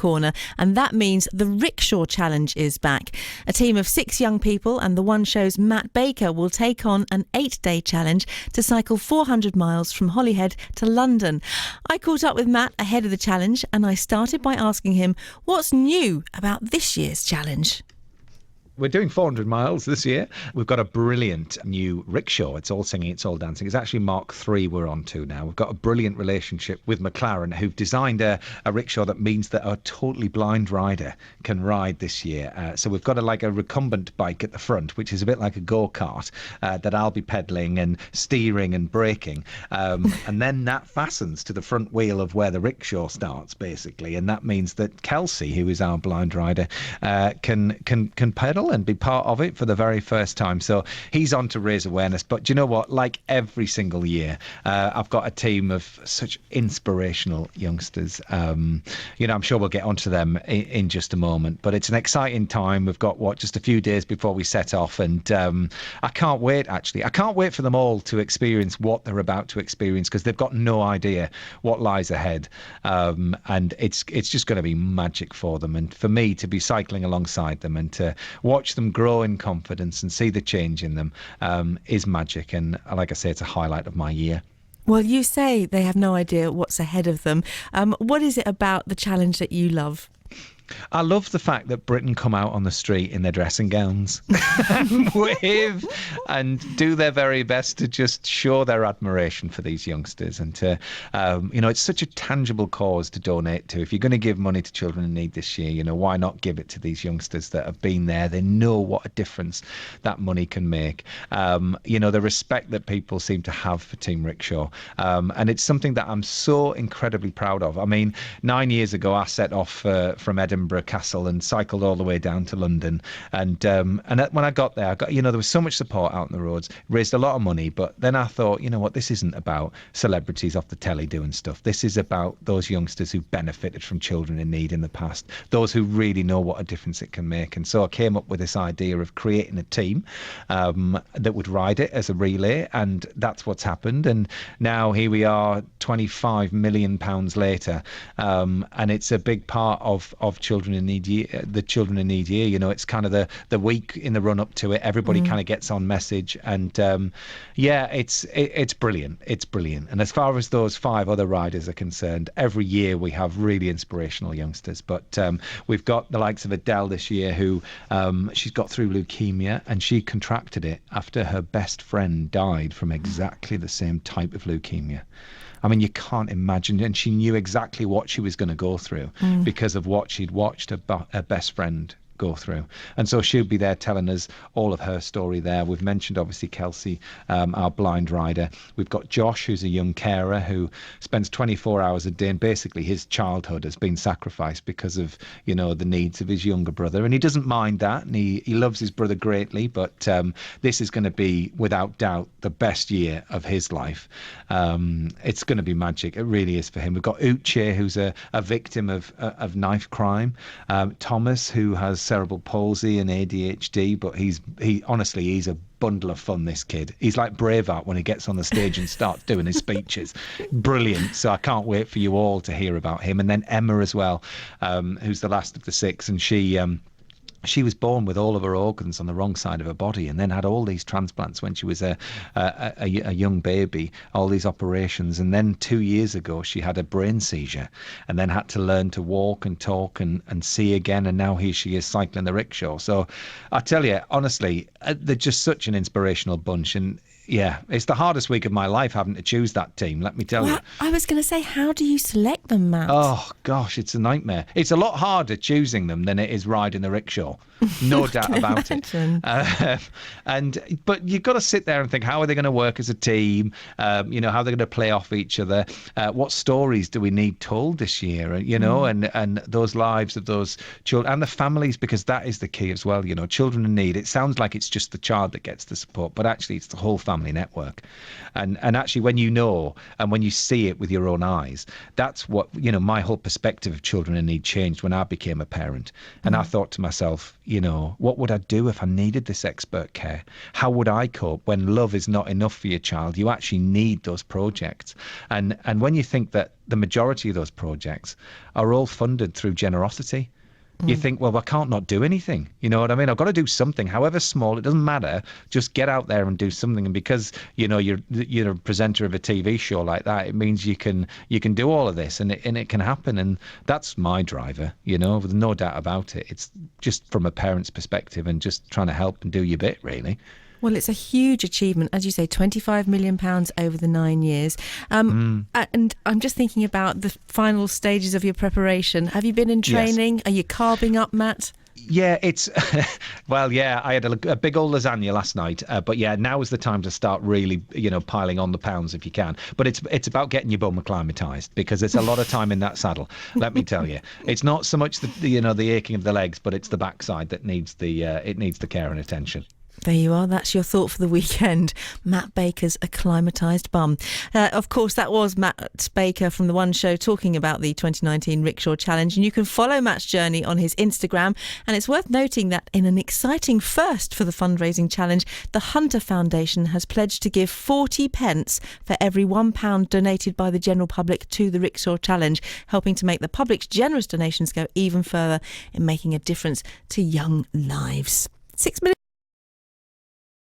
corner, and that means the Rickshaw Challenge is back. A team of 6 young people and the One Show's Matt Baker will take on an 8-day challenge to cycle 400 miles from Holyhead to London. I caught up with Matt ahead of the challenge, and I started by asking him what's new about this year's challenge. We're doing 400 miles this year. We've got a brilliant new rickshaw. It's all singing, it's all dancing. It's actually Mark III we're on to now. We've got a brilliant relationship with McLaren, who've designed a rickshaw that means that a totally blind rider can ride this year. So we've got a recumbent bike at the front, which is a bit like a go-kart that I'll be pedalling and steering and braking. And then that fastens to the front wheel of where the rickshaw starts, basically. And that means that Kelsey, who is our blind rider, can pedal and be part of it for the very first time. So he's on to raise awareness. But do you know what? Like every single year, I've got a team of such inspirational youngsters. I'm sure we'll get onto them in just a moment. But it's an exciting time. We've got, just a few days before we set off. And I can't wait, actually. I can't wait for them all to experience what they're about to experience, because they've got no idea what lies ahead. And it's just going to be magic for them. And for me to be cycling alongside them and to watch them grow in confidence and see the change in them is magic. And like I say, it's a highlight of my year. Well, you say they have no idea what's ahead of them. What is it about the challenge that you love? I love the fact that Britain come out on the street in their dressing gowns and wave and do their very best to just show their admiration for these youngsters. And to, it's such a tangible cause to donate to. If you're going to give money to children in need this year, why not give it to these youngsters that have been there? They know what a difference that money can make. The respect that people seem to have for Team Rickshaw. And it's something that I'm so incredibly proud of. I mean, 9 years ago, I set off from Edinburgh Castle and cycled all the way down to London. And when I got there, there was so much support out on the roads, raised a lot of money. But then I thought, this isn't about celebrities off the telly doing stuff. This is about those youngsters who benefited from children in need in the past, those who really know what a difference it can make. And so I came up with this idea of creating a team that would ride it as a relay, and that's what's happened. And now here we are, £25 million later, and it's a big part of Children in Need year, the Children in Need year. It's kind of the week in the run up to it. Everybody kind of gets on message, and it's brilliant. It's brilliant. And as far as those 5 other riders are concerned, every year we have really inspirational youngsters. But we've got the likes of Adele this year, who she's got through leukemia, and she contracted it after her best friend died from exactly the same type of leukemia. I mean, you can't imagine. And she knew exactly what she was going to go through because of what she'd watched her best friend go through. And so she'll be there telling us all of her story there. We've mentioned, obviously, Kelsey, our blind rider. We've got Josh, who's a young carer who spends 24 hours a day, and basically his childhood has been sacrificed because of, the needs of his younger brother. And he doesn't mind that, and he loves his brother greatly, but this is going to be, without doubt, the best year of his life. It's going to be magic. It really is for him. We've got Uche, who's a victim of knife crime. Thomas, who has cerebral palsy and ADHD, but he's a bundle of fun, this kid. He's like Braveheart when he gets on the stage and starts doing his speeches. Brilliant. So I can't wait for you all to hear about him. And then Emma as well, who's the last of the 6, and she was born with all of her organs on the wrong side of her body, and then had all these transplants when she was a young baby, all these operations. And then 2 years ago, she had a brain seizure and then had to learn to walk and talk and see again. And now here she is cycling the rickshaw. So I tell you, honestly, they're just such an inspirational bunch. And yeah, it's the hardest week of my life having to choose that team, let me tell you. I was going to say, how do you select them, Matt? Oh, gosh, it's a nightmare. It's a lot harder choosing them than it is riding the rickshaw. No doubt about it. But you've got to sit there and think, how are they going to work as a team? How are they going to play off each other? What stories do we need told this year? And those lives of those children and the families, because that is the key as well. Children in need. It sounds like it's just the child that gets the support, but actually it's the whole family network. And actually, when you know and when you see it with your own eyes, that's what, my whole perspective of children in need changed when I became a parent. And I thought to myself, what would I do if I needed this expert care? How would I cope when love is not enough for your child? You actually need those projects. And when you think that the majority of those projects are all funded through generosity, you think, well, I can't not do anything. You know what I mean? I've got to do something, however small. It doesn't matter. Just get out there and do something. And because you're a presenter of a TV show like that, it means you can do all of this, and it can happen. And that's my driver. With no doubt about it. It's just from a parent's perspective, and just trying to help and do your bit, really. Well, it's a huge achievement, as you say, £25 million over the 9 years. And I'm just thinking about the final stages of your preparation. Have you been in training? Yes. Are you carving up, Matt? Yeah, it's well, yeah. I had a big old lasagna last night, but yeah, now is the time to start really, piling on the pounds if you can. But it's about getting your bum acclimatised, because it's a lot of time in that saddle. Let me tell you, it's not so much the aching of the legs, but it's the backside that needs the care and attention. There you are. That's your thought for the weekend. Matt Baker's acclimatised bum. Of course, that was Matt Baker from The One Show talking about the 2019 Rickshaw Challenge. And you can follow Matt's journey on his Instagram. And it's worth noting that in an exciting first for the fundraising challenge, the Hunter Foundation has pledged to give 40 pence for every £1 donated by the general public to the Rickshaw Challenge, helping to make the public's generous donations go even further in making a difference to young lives. 6 minutes.